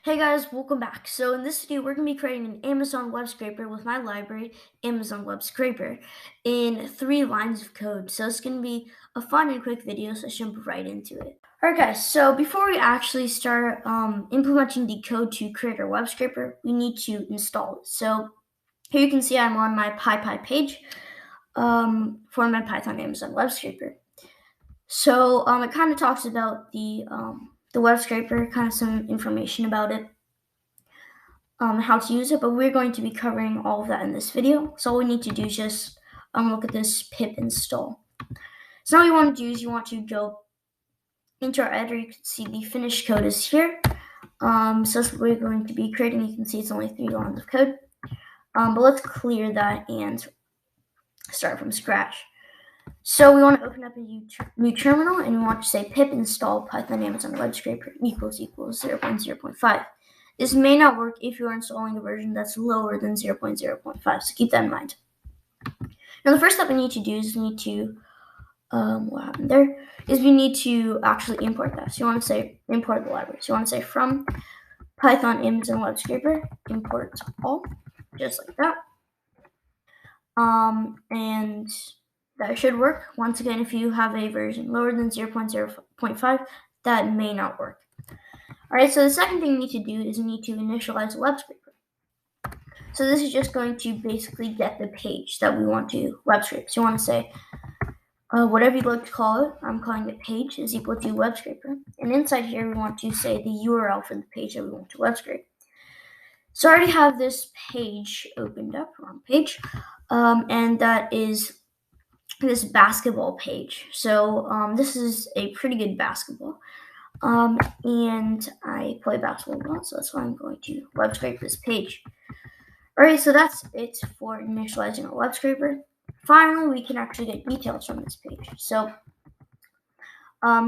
Hey guys, welcome back. So in this video, we're going to be creating an Amazon web scraper with my library, Amazon Web Scraper, in 3 lines of code. So it's going to be a fun and quick video, so let's jump right into it. Alright guys, so before we actually start implementing the code to create our web scraper, we need to install it. So here you can see I'm on my PyPy page for my Python Amazon web scraper. So it kind of talks about the web scraper, kind of some information about it. How to use it, but we're going to be covering all of that in this video. So all we need to do is just look at this pip install. So now what you want to do is you want to go into our editor. You can see the finished code is here. So that's what we're going to be creating. You can see it's only 3 lines of code. But let's clear that and start from scratch. So we want to open up a new terminal, and we want to say pip install Python Amazon web scraper equals 0.0.5. This may not work if you're installing a version that's lower than 0.0.5, so keep that in mind. Now the first step we need to do is we need to, we need to actually import that. So you want to say import the library. So you want to say from Python Amazon web scraper, import all, just like that. And that should work. Once again, if you have a version lower than 0.0.5, that may not work. Alright, so the second thing we need to do is we need to initialize a web scraper. So this is just going to basically get the page that we want to web scrape. So you want to say, whatever you'd like to call it, I'm calling it page is equal to web scraper. And inside here, we want to say the URL for the page that we want to web scrape. So I already have this page opened up, wrong page, and that is this basketball page. So this is a pretty good basketball. And I play basketball a lot, so that's why I'm going to web scrape this page. Alright, so that's it for initializing our web scraper. Finally, we can actually get details from this page. So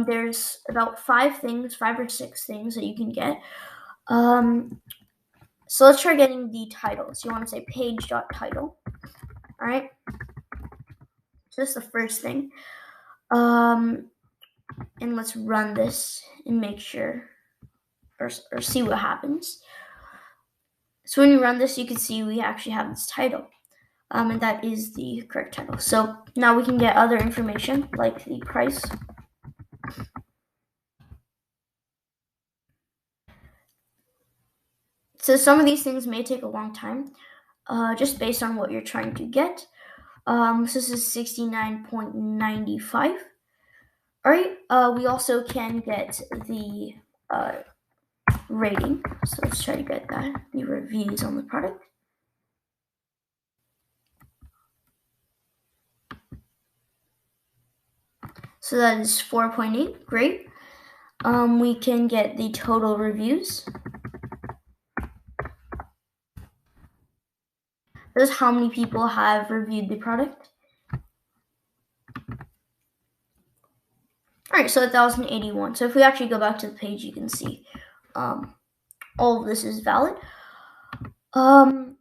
there's about 5 or 6 things that you can get. So let's try getting the title. So you want to say page.title. Alright, so that's the first thing. And let's run this and make sure or see what happens. So when you run this, you can see we actually have this title, and that is the correct title. So now we can get other information like the price. So some of these things may take a long time, just based on what you're trying to get. So this is 69.95. All right, we also can get the rating. So let's try to get that, the reviews on the product. So that is 4.8, great. We can get the total reviews. This is how many people have reviewed the product. Alright, so 1,081. So if we actually go back to the page, you can see all of this is valid. Alright,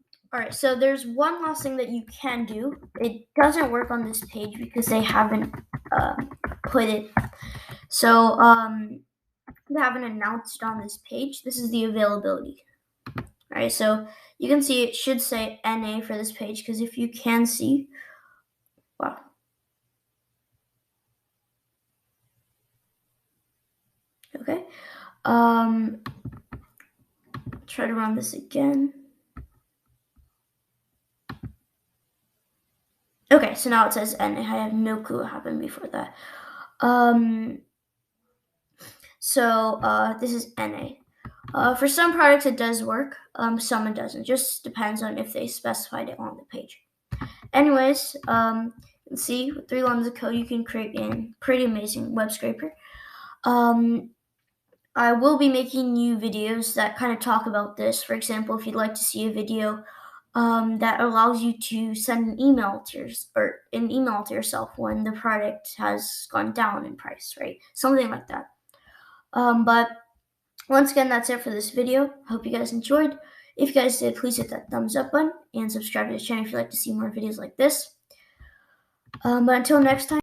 so there's one last thing that you can do. It doesn't work on this page because they haven't put it. So they haven't announced on this page. This is the availability. Alright, so you can see it should say NA for this page, because if you can see, wow. Okay. Try to run this again. Okay, so now it says NA. I have no clue what happened before that. This is NA. For some products it does work, some it doesn't. Just depends on if they specified it on the page. Anyways, you can see with 3 lines of code you can create a pretty amazing web scraper. I will be making new videos that kind of talk about this. For example, if you'd like to see a video that allows you to send an email to yourself when the product has gone down in price, right? Something like that. But once again, that's it for this video. I hope you guys enjoyed. If you guys did, please hit that thumbs up button and subscribe to the channel if you'd like to see more videos like this. But until next time.